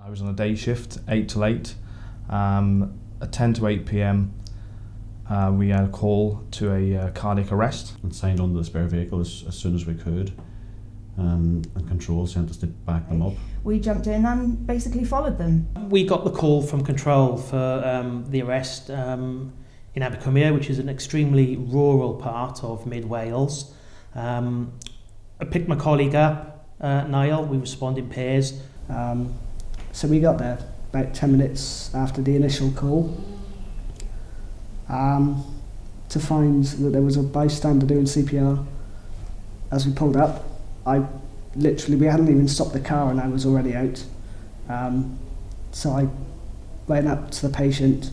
I was on a day shift, 8 till 8. At 10 to 8 p.m, we had a call to a cardiac arrest. And signed onto the spare vehicle as soon as we could. And control sent us to back them up. We jumped in and basically followed them. We got the call from control for the arrest in Abercwmbia, which is an extremely rural part of mid-Wales. I picked my colleague up, Niall. We respond in pairs. So we got there about 10 minutes after the initial call to find that there was a bystander doing CPR. As we pulled up, we hadn't even stopped the car and I was already out. So I went up to the patient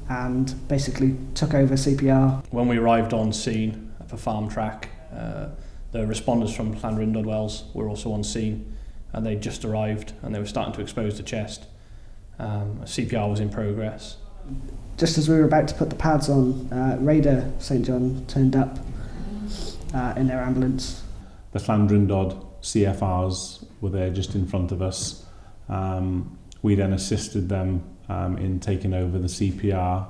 and basically took over CPR. When we arrived on scene at the farm track, the responders from Llanrindod, Welsh were also on scene, and they'd just arrived and they were starting to expose the chest. CPR was in progress. Just as we were about to put the pads on, Radar St John turned up in their ambulance. The Llanrindod CFRs were there just in front of us. We then assisted them in taking over the CPR.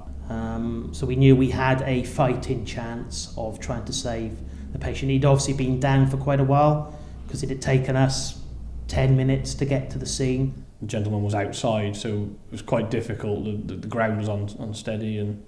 So we knew we had a fighting chance of trying to save the patient. He'd obviously been down for quite a while because it had taken us 10 minutes to get to the scene. The gentleman was outside, so it was quite difficult. The ground was unsteady and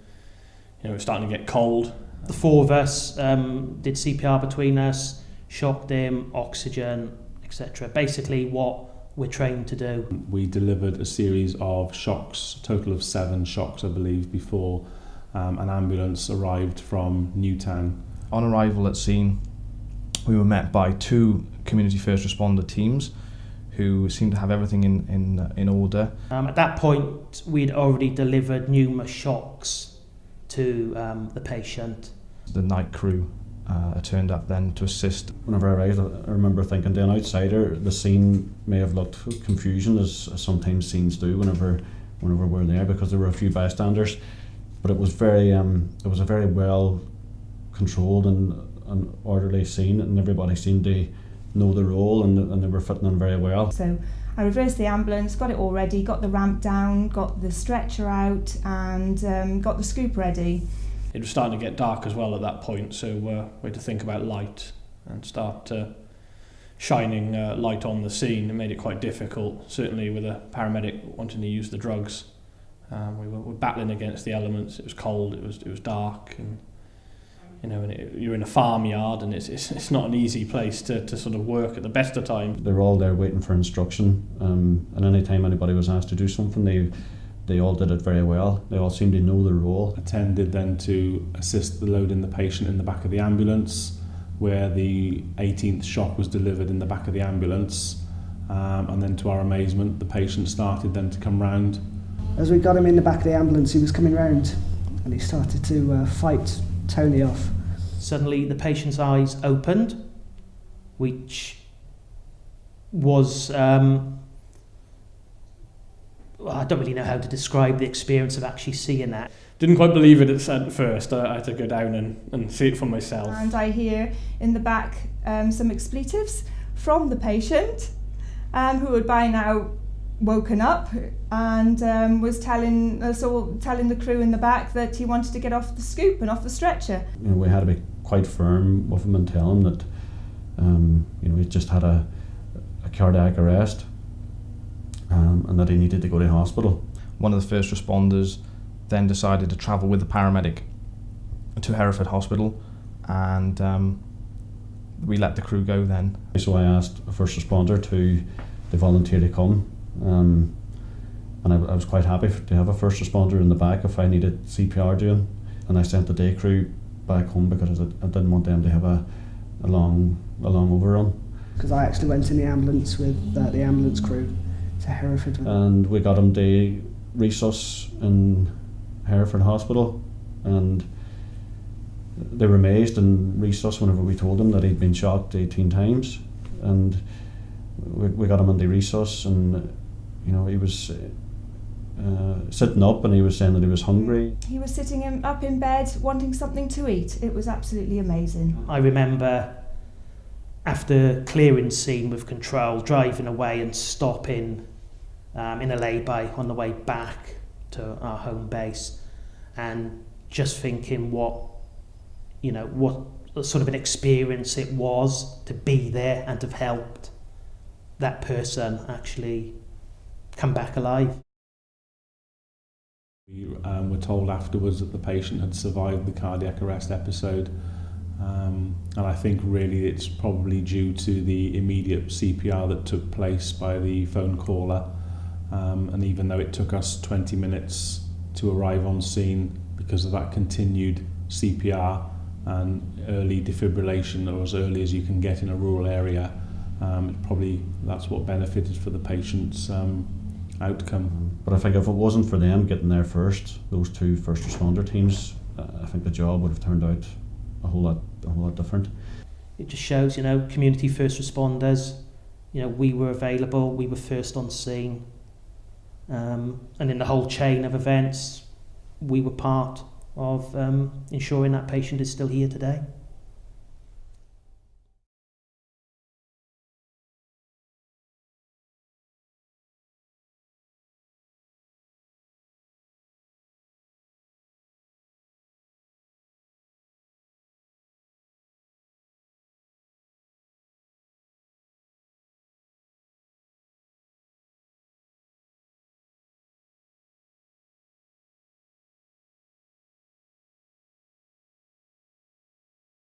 it was starting to get cold. The four of us did CPR between us, shocked him, oxygen, etc. Basically what we're trained to do. We delivered a series of shocks, a total of 7 shocks I believe, before an ambulance arrived from Newtown. On arrival at scene, we were met by 2 community first responder teams who seemed to have everything in order. At that point, we'd already delivered numerous shocks to the patient. The night crew turned up then to assist. Whenever I arrived, I remember thinking, to an outsider, the scene may have looked confusion, as sometimes scenes do whenever we're there, because there were a few bystanders. But it was a very well controlled and orderly scene, and everybody seemed to know the role and they were fitting in very well. So I reversed the ambulance, got it all ready, got the ramp down, got the stretcher out and got the scoop ready. It was starting to get dark as well at that point, so we had to think about light and start shining light on the scene. It made it quite difficult, certainly with a paramedic wanting to use the drugs. We were battling against the elements. It was cold, it was dark, and you're in a farmyard, and it's not an easy place to sort of work at the best of times. They were all there waiting for instruction, and any time anybody was asked to do something, they all did it very well. They all seemed to know the role. Attended then to assist the loading the patient in the back of the ambulance, where the 18th shock was delivered in the back of the ambulance, and then to our amazement, the patient started then to come round. As we got him in the back of the ambulance, he was coming round and he started to fight Tony off. Suddenly the patient's eyes opened, which was, I don't really know how to describe the experience of actually seeing that. Didn't quite believe it at first. I had to go down and see it for myself. And I hear in the back some expletives from the patient, who had by now woken up and was telling the crew in the back that he wanted to get off the scoop and off the stretcher. We had to be quite firm with him and tell him that he just had a cardiac arrest and that he needed to go to hospital. One of the first responders then decided to travel with the paramedic to Hereford Hospital, and we let the crew go then. So I asked a first responder to volunteer to come. And I was quite happy to have a first responder in the back if I needed CPR doing, and I sent the day crew back home because I didn't want them to have a long overrun. Because I actually went in the ambulance with the ambulance crew to Hereford. And we got him to resus in Hereford Hospital, and they were amazed in resus whenever we told them that he'd been shocked 18 times, and we got him into resus, and he was sitting up and he was saying that he was hungry. He was sitting up in bed wanting something to eat. It was absolutely amazing. I remember after clearing scene with control, driving away and stopping in a lay-by on the way back to our home base, and just thinking what sort of an experience it was to be there and to have helped that person actually come back alive. We were told afterwards that the patient had survived the cardiac arrest episode, and I think really it's probably due to the immediate CPR that took place by the phone caller, and even though it took us 20 minutes to arrive on scene, because of that continued CPR and early defibrillation, or as early as you can get in a rural area, that's what benefited for the patient's outcome. But I think if it wasn't for them getting there first, those two first responder teams, I think the job would have turned out a whole lot different. It just shows, community first responders, we were available, we were first on scene, and in the whole chain of events, we were part of ensuring that patient is still here today.